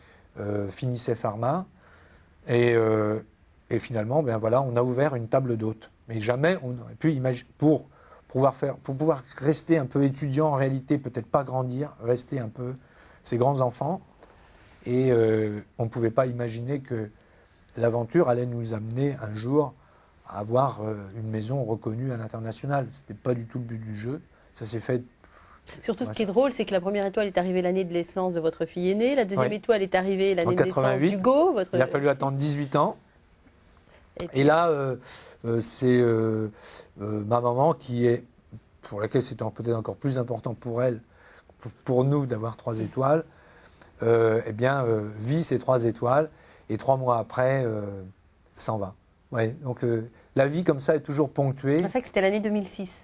finissait pharma. Et finalement, ben voilà, on a ouvert une table d'hôtes. Mais jamais on aurait pu imaginer, pour pouvoir rester un peu étudiant en réalité, peut-être pas grandir, rester un peu ses grands enfants. Et on ne pouvait pas imaginer que l'aventure allait nous amener un jour à avoir une maison reconnue à l'international. Ce n'était pas du tout le but du jeu. Ça s'est fait. Surtout, ce qui est drôle, c'est que la première étoile est arrivée l'année de naissance de votre fille aînée. La deuxième étoile est arrivée l'année de naissance d'Hugo. Il a fallu attendre 18 ans. Et là, c'est ma maman pour laquelle c'était peut-être encore plus important pour elle, pour nous, d'avoir 3 étoiles, vit ces 3 étoiles, et 3 mois après, s'en va. Ouais, donc la vie comme ça est toujours ponctuée. C'est vrai que c'était l'année 2006.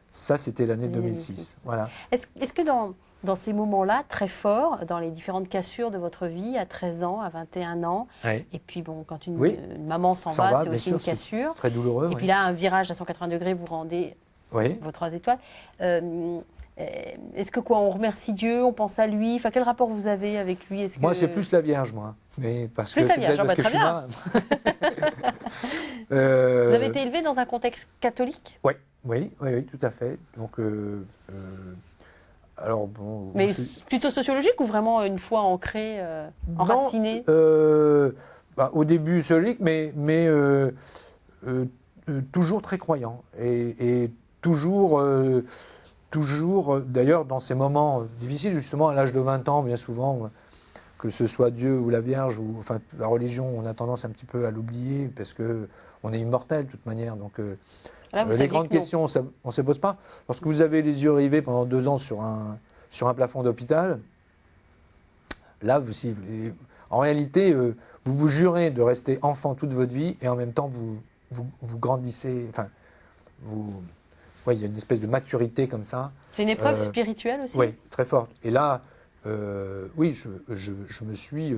Ça, c'était l'année 2006. Voilà. Est-ce que dans ces moments-là, très forts, dans les différentes cassures de votre vie, à 13 ans, à 21 ans, et puis bon, quand une maman s'en va, c'est aussi une cassure. Très douloureux. Et puis là, un virage à 180 degrés, vous rendez vos 3 étoiles. Est-ce que on remercie Dieu, on pense à lui, enfin quel rapport vous avez avec lui? Moi, c'est plus la Vierge, moi. Mais parce plus que la Vierge, parce que très je suis bien. Vous avez été élevé dans un contexte catholique? Oui, tout à fait. Donc, alors bon. Mais plutôt sociologique ou vraiment une foi ancrée, enracinée? Au début sociologique, mais toujours très croyant et toujours. Toujours, d'ailleurs, dans ces moments difficiles, justement, à l'âge de 20 ans, bien souvent, que ce soit Dieu ou la Vierge, ou enfin la religion, on a tendance un petit peu à l'oublier, parce qu'on est immortel de toute manière. Donc, les grandes questions, on ne se pose pas. Lorsque vous avez les yeux rivés pendant 2 ans sur un plafond d'hôpital, là, en réalité, vous vous jurez de rester enfant toute votre vie, et en même temps, vous grandissez, enfin, il y a une espèce de maturité comme ça. C'est une épreuve spirituelle aussi? Oui, très forte. Et là, oui, je me suis...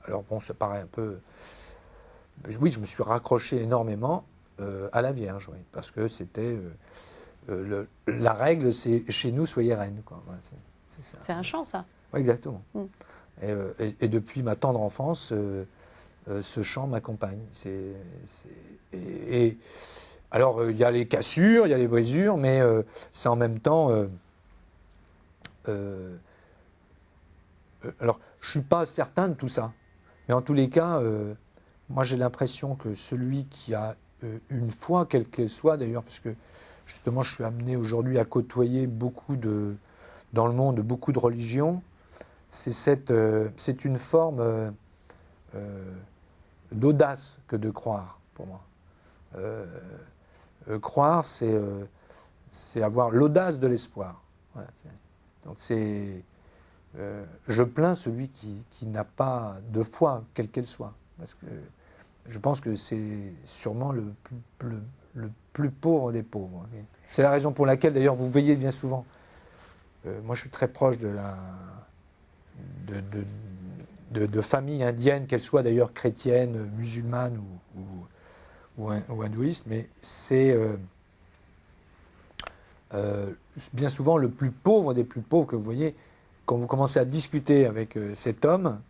alors bon, ça paraît un peu... Oui, je me suis raccroché énormément à la Vierge, oui, parce que c'était... la règle, c'est chez nous, soyez reine. Voilà, c'est ça. C'est un chant, ça. Oui, exactement. Et depuis ma tendre enfance, ce chant m'accompagne. Alors, il y a les cassures, il y a les brisures, mais c'est en même temps... alors, je ne suis pas certain de tout ça. Mais en tous les cas, moi j'ai l'impression que celui qui a une foi, quelle qu'elle soit d'ailleurs, parce que justement je suis amené aujourd'hui à côtoyer dans le monde beaucoup de religions, c'est une forme d'audace que de croire, pour moi. Croire, c'est avoir l'audace de l'espoir. Voilà, donc je plains celui qui n'a pas de foi, quelle qu'elle soit, parce que je pense que c'est sûrement le plus pauvre des pauvres. C'est la raison pour laquelle, d'ailleurs, vous veillez bien souvent. Moi, je suis très proche de familles indiennes, qu'elles soient d'ailleurs chrétiennes, musulmanes ou hindouiste, mais c'est bien souvent le plus pauvre des plus pauvres que vous voyez. Quand vous commencez à discuter avec cet homme,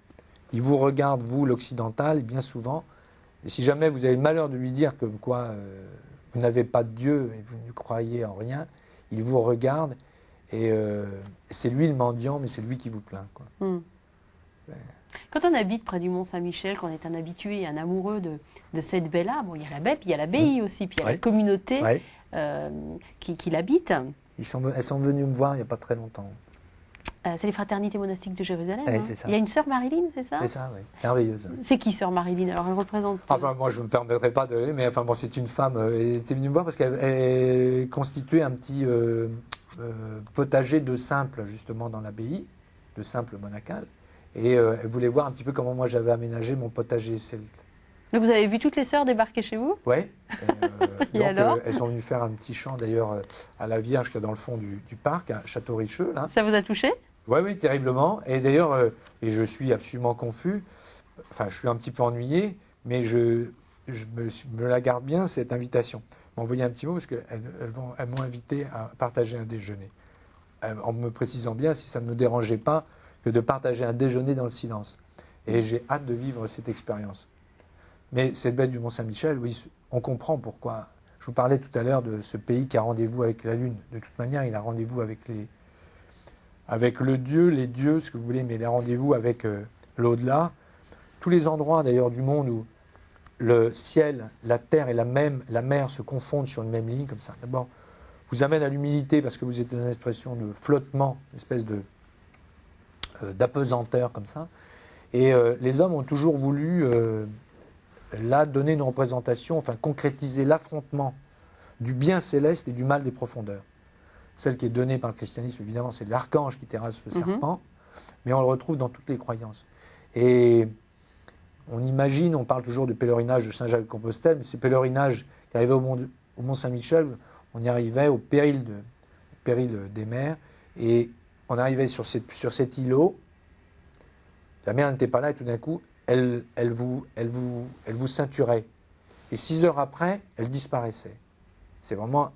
Il vous regarde, vous, l'occidental, bien souvent. Et si jamais vous avez le malheur de lui dire que quoi, vous n'avez pas de Dieu et vous ne croyez en rien, il vous regarde et c'est lui le mendiant, mais c'est lui qui vous plaint, quoi. Quand on habite près du Mont-Saint-Michel, qu'on est un habitué et un amoureux de cette baie-là, bon, il y a la baie, puis il y a l'abbaye aussi, puis il y a la communauté qui l'habite. Elles sont venues me voir il n'y a pas très longtemps. C'est les fraternités monastiques de Jérusalem. Oui, hein. c'est ça. Il y a une sœur Marilyn, c'est ça? C'est ça, oui. Merveilleuse. C'est qui sœur Marilyn? Alors elle représente. Enfin, moi, je ne me permettrai pas de. Mais enfin, bon, c'est une femme. Elle était venue me voir parce qu'elle constituait un petit potager de simple, justement, dans l'abbaye, de simple monacal. Et elle voulait voir un petit peu comment moi j'avais aménagé mon potager celte. Donc vous avez vu toutes les sœurs débarquer chez vous? Oui. Et alors elles sont venues faire un petit chant, d'ailleurs, à la Vierge qui est dans le fond du parc, à Château-Richeux, là. Ça vous a touché? Oui, terriblement. Et d'ailleurs, et je suis absolument confus, enfin, je suis un petit peu ennuyé, mais je me la garde bien, cette invitation. M'ont envoyé un petit mot parce qu'elles m'ont invité à partager un déjeuner. En me précisant bien, si ça ne me dérangeait pas, que de partager un déjeuner dans le silence. Et j'ai hâte de vivre cette expérience. Mais cette baie du Mont-Saint-Michel, oui, on comprend pourquoi. Je vous parlais tout à l'heure de ce pays qui a rendez-vous avec la Lune. De toute manière, il a rendez-vous avec le Dieu, les dieux, ce que vous voulez, mais les rendez-vous avec l'au-delà. Tous les endroits d'ailleurs du monde où le ciel, la terre et la mer se confondent sur une même ligne, comme ça. D'abord, vous amène à l'humilité parce que vous êtes dans une expression de flottement, une espèce d'apesanteur comme ça. Et les hommes ont toujours voulu là donner une représentation, enfin concrétiser l'affrontement du bien céleste et du mal des profondeurs. Celle qui est donnée par le christianisme, évidemment, c'est l'archange qui terrasse le serpent, mais on le retrouve dans toutes les croyances. Et on imagine, on parle toujours du pèlerinage de Saint-Jacques-de-Compostelle, mais ces pèlerinages qui arrivaient au Mont-Saint-Michel, on y arrivait au péril des mers, et on arrivait sur cet îlot, la mer n'était pas là, et tout d'un coup, elle vous ceinturait. Et 6 heures après, elle disparaissait. C'est vraiment...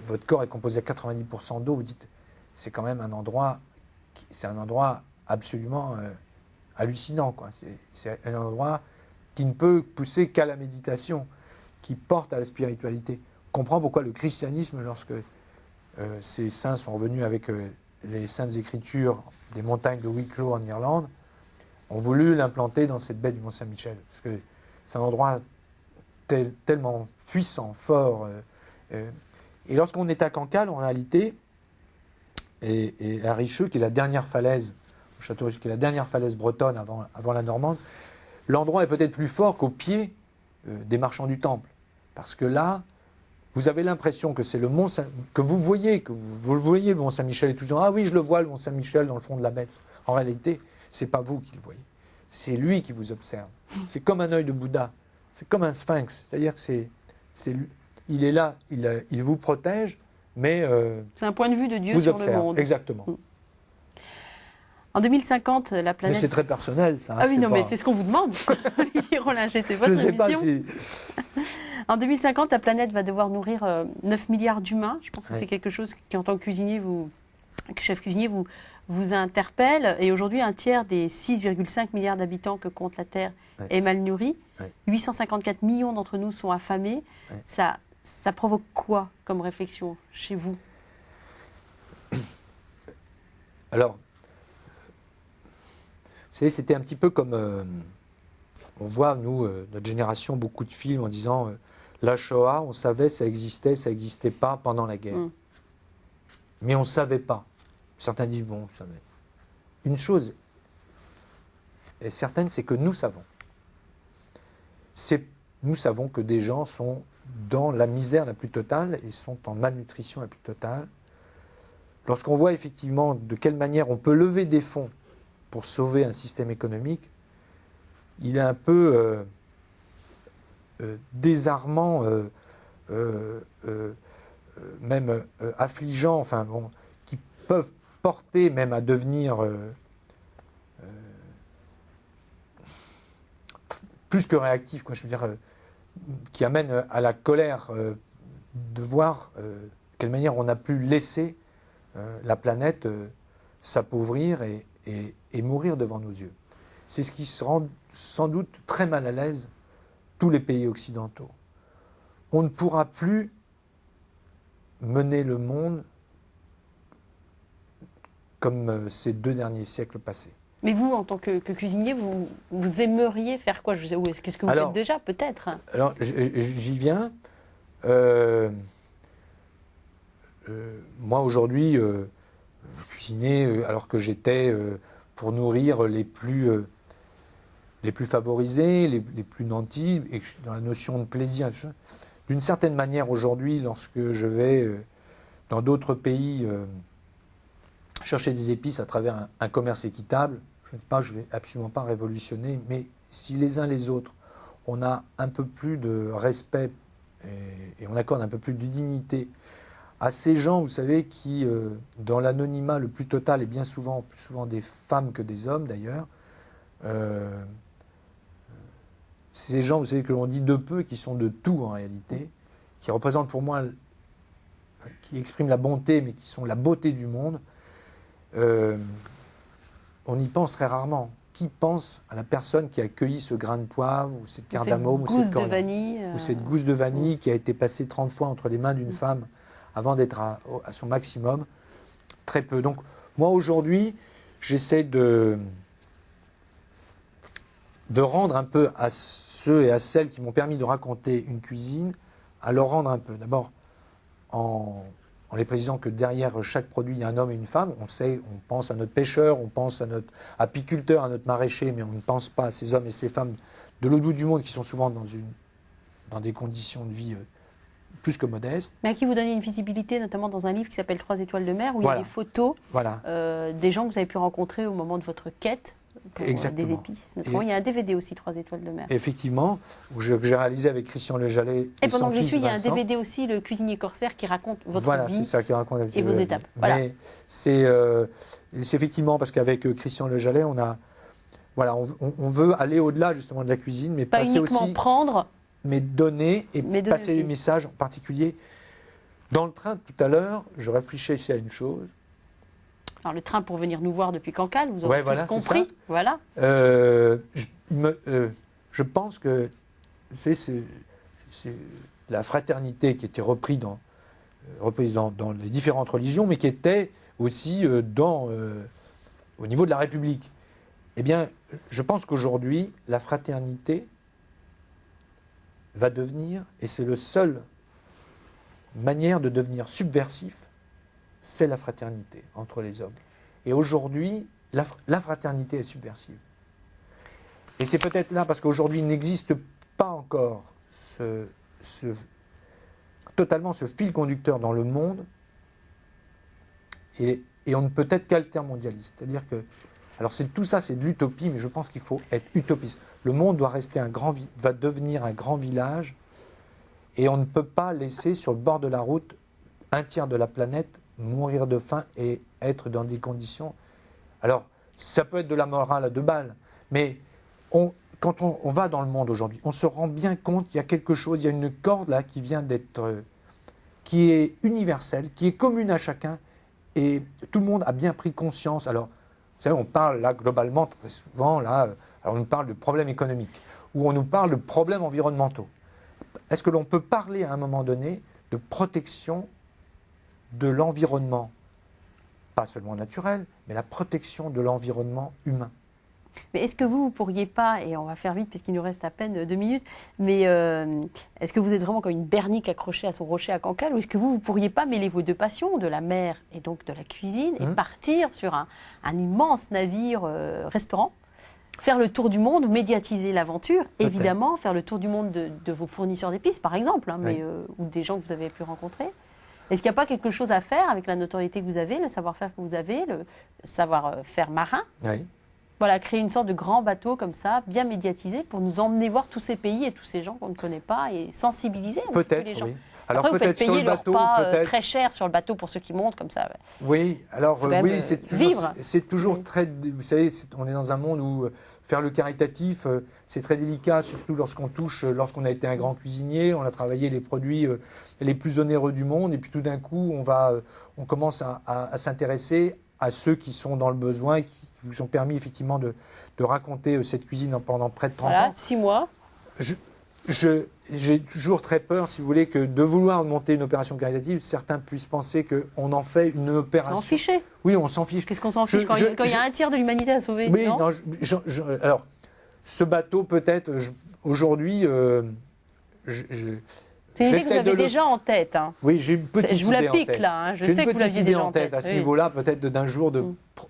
Votre corps est composé à 90% d'eau, vous dites, c'est quand même un endroit absolument hallucinant, quoi. C'est un endroit qui ne peut pousser qu'à la méditation, qui porte à la spiritualité. On comprend pourquoi le christianisme, lorsque ces saints sont revenus avec les saintes écritures des montagnes de Wicklow en Irlande, ont voulu l'implanter dans cette baie du Mont-Saint-Michel. Parce que c'est un endroit tellement puissant, fort. Et lorsqu'on est à Cancale, en réalité, et à Richeux, qui est la dernière falaise, au château Richeux, qui est la dernière falaise bretonne avant la Normande, l'endroit est peut-être plus fort qu'au pied des marchands du Temple. Parce que là, vous avez l'impression que c'est le Mont que vous voyez le Mont Saint-Michel et tout le temps. Ah oui, je le vois, le Mont Saint-Michel dans le fond de la baie. En réalité, c'est pas vous qui le voyez. C'est lui qui vous observe. C'est comme un œil de Bouddha. C'est comme un sphinx. C'est-à-dire que c'est lui. Il est là, il vous protège, mais c'est un point de vue de Dieu vous sur observe. le monde. Exactement. En 2050, la planète... Mais c'est très personnel, ça. Ah oui, non, mais c'est ce qu'on vous demande. Olivier Rollinger, c'est votre Je émission. sais pas si... En 2050, la planète va devoir nourrir 9 milliards d'humains. Je pense que c'est quelque chose qui, en tant que cuisinier, chef cuisinier, vous interpelle. Et aujourd'hui, un tiers des 6,5 milliards d'habitants que compte la Terre est mal nourri. 854 millions d'entre nous sont affamés. Ça provoque quoi comme réflexion chez vous? Alors, vous savez, c'était un petit peu comme... on voit, nous, notre génération, beaucoup de films en disant la Shoah, on savait, ça existait pas pendant la guerre. Mais on ne savait pas. Certains disent, bon, on savait. Une chose est certaine, c'est que nous savons. Nous savons que des gens sont dans la misère la plus totale et sont en malnutrition la plus totale. Lorsqu'on voit effectivement de quelle manière on peut lever des fonds pour sauver un système économique, il est un peu désarmant, même affligeant, enfin bon, qui peuvent porter même à devenir plus que réactif, quoi, je veux dire, qui amène à la colère de voir de quelle manière on a pu laisser la planète s'appauvrir et mourir devant nos yeux. c'est ce qui se rend sans doute très mal à l'aise tous les pays occidentaux. On ne pourra plus mener le monde comme ces 2 derniers siècles passés. Mais vous, en tant que cuisinier, vous aimeriez faire quoi? Qu'est-ce que vous faites déjà, peut-être? Alors, j'y viens. Moi, aujourd'hui, cuisiner, alors que j'étais pour nourrir les plus favorisés, les plus nantis, et dans la notion de plaisir. D'une certaine manière, aujourd'hui, lorsque je vais dans d'autres pays chercher des épices à travers un commerce équitable, je ne dis pas que je ne vais absolument pas révolutionner, mais si les uns les autres, on a un peu plus de respect et on accorde un peu plus de dignité à ces gens, vous savez, qui, dans l'anonymat le plus total, et bien souvent, plus souvent des femmes que des hommes d'ailleurs, ces gens, vous savez, que l'on dit de peu, qui sont de tout en réalité, qui représentent pour moi, qui expriment la bonté, mais qui sont la beauté du monde, on y pense très rarement. Qui pense à la personne qui a cueilli ce grain de poivre, ou cette cardamome, ou cette coriandre, ou cette gousse de vanille qui a été passée 30 fois entre les mains d'une femme avant d'être à son maximum? Très peu. Donc, moi, aujourd'hui, j'essaie de rendre un peu à ceux et à celles qui m'ont permis de raconter une cuisine, à leur rendre un peu. D'abord, en les précisant que derrière chaque produit, il y a un homme et une femme. On sait, on pense à notre pêcheur, on pense à notre apiculteur, à notre maraîcher, mais on ne pense pas à ces hommes et ces femmes de l'autre bout du monde qui sont souvent dans des conditions de vie plus que modestes. Mais à qui vous donnez une visibilité, notamment dans un livre qui s'appelle 3 étoiles de mer, où il y a des photos des gens que vous avez pu rencontrer au moment de votre quête pour des épices. Notamment, il y a un DVD aussi, 3 étoiles de mer. Effectivement, que j'ai réalisé avec Christian Lejallet. Et pendant que j'y suis, il y a un DVD aussi, Le cuisinier corsaire, qui raconte votre vie c'est ça, qui raconte et vos étapes. Voilà. Mais c'est effectivement parce qu'avec Christian Lejallet, on veut aller au-delà justement de la cuisine, mais pas passer uniquement aussi, prendre, mais donner et passer aussi les messages en particulier. Dans le train tout à l'heure, je réfléchissais à une chose. Alors le train pour venir nous voir depuis Cancale, vous aurez tous compris. Voilà. Je pense que c'est la fraternité qui était reprise dans les différentes religions, mais qui était aussi au niveau de la République. Eh bien, je pense qu'aujourd'hui, la fraternité va devenir, et c'est la seule manière de devenir subversif, c'est la fraternité entre les hommes. Et aujourd'hui, la fraternité est subversive. Et c'est peut-être là, parce qu'aujourd'hui, il n'existe pas encore totalement ce fil conducteur dans le monde, et on ne peut être qu'altermondialiste. C'est-à-dire que, alors tout ça, c'est de l'utopie, mais je pense qu'il faut être utopiste. Le monde doit rester va devenir un grand village, et on ne peut pas laisser sur le bord de la route un tiers de la planète mourir de faim et être dans des conditions... Alors, ça peut être de la morale à 2 balles, mais quand on va dans le monde aujourd'hui, on se rend bien compte qu'il y a quelque chose, il y a une corde là qui vient d'être... qui est universelle, qui est commune à chacun, et tout le monde a bien pris conscience. Alors, vous savez, on parle là globalement très souvent, alors on nous parle de problèmes économiques, ou on nous parle de problèmes environnementaux. Est-ce que l'on peut parler à un moment donné de protection de l'environnement, pas seulement naturel, mais la protection de l'environnement humain? Mais est-ce que vous pourriez pas, et on va faire vite puisqu'il nous reste à peine 2 minutes, mais est-ce que vous êtes vraiment comme une bernique accrochée à son rocher à Cancale, ou est-ce que vous pourriez pas mêler vos 2 passions, de la mer et donc de la cuisine, et partir sur un immense navire restaurant, faire le tour du monde, médiatiser l'aventure, évidemment, faire le tour du monde de vos fournisseurs d'épices, par exemple, ou des gens que vous avez pu rencontrer? Est-ce qu'il n'y a pas quelque chose à faire avec la notoriété que vous avez, le savoir-faire que vous avez, le savoir-faire marin? Voilà, créer une sorte de grand bateau comme ça, bien médiatisé, pour nous emmener voir tous ces pays et tous ces gens qu'on ne connaît pas et sensibiliser un petit peu les gens. Oui. Alors après, vous faites payer leur bateau, repas très cher sur le bateau pour ceux qui montent comme ça. Oui, alors oui, c'est toujours très... Vous savez, on est dans un monde où faire le caritatif, c'est très délicat, surtout lorsqu'on a été un grand cuisinier, on a travaillé les produits les plus onéreux du monde, et puis tout d'un coup, on commence à s'intéresser à ceux qui sont dans le besoin, qui ont permis effectivement de raconter cette cuisine pendant près de 30 Voilà, ans. 6 mois. J'ai toujours très peur, si vous voulez, que de vouloir monter une opération caritative, certains puissent penser qu'on en fait une opération. S'en ficher. Oui, on s'en fiche. Qu'est-ce qu'on s'en fiche quand il y a un tiers de l'humanité à sauver? Oui, non alors, ce bateau, peut-être, aujourd'hui, c'est une idée que vous avez déjà en tête. Hein. Oui, j'ai une petite idée en tête. Je vous la pique, là. Hein. Je sais que vous l'aviez déjà en tête. À ce niveau-là, peut-être d'un jour,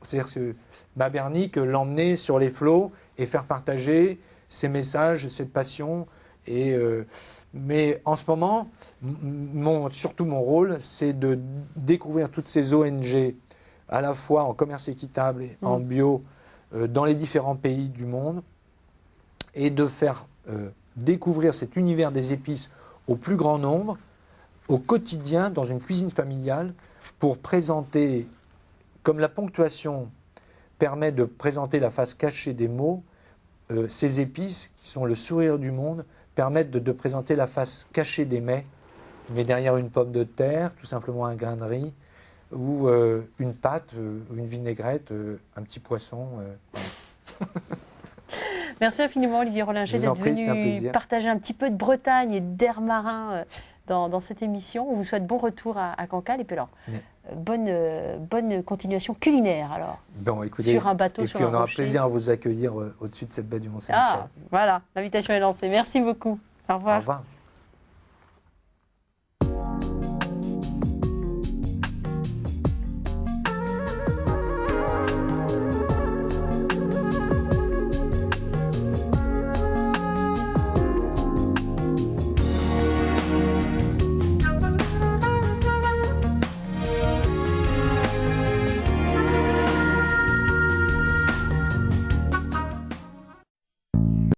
c'est-à-dire que Mabernic, l'emmener sur les flots et faire partager ces messages, cette passion. Mais en ce moment, surtout mon rôle, c'est de découvrir toutes ces ONG, à la fois en commerce équitable et en bio, dans les différents pays du monde, et de faire découvrir cet univers des épices au plus grand nombre, au quotidien, dans une cuisine familiale, pour présenter, comme la ponctuation permet de présenter la face cachée des mots, ces épices, qui sont le sourire du monde, permettent de présenter la face cachée des mets, mais derrière une pomme de terre, tout simplement un grain de riz, ou une pâte, une vinaigrette, un petit poisson. Merci infiniment Olivier Rollinger d'être venu partager un petit peu de Bretagne et d'air marin dans cette émission. On vous souhaite bon retour à Cancale et puis alors, bonne continuation culinaire alors. Bon, écoutez, sur un bateau, et sur puis un on aura rocher. plaisir à vous accueillir au-dessus de cette baie du Mont-Saint-Michel. Ah, voilà, l'invitation est lancée. Merci beaucoup. Au revoir. Au revoir.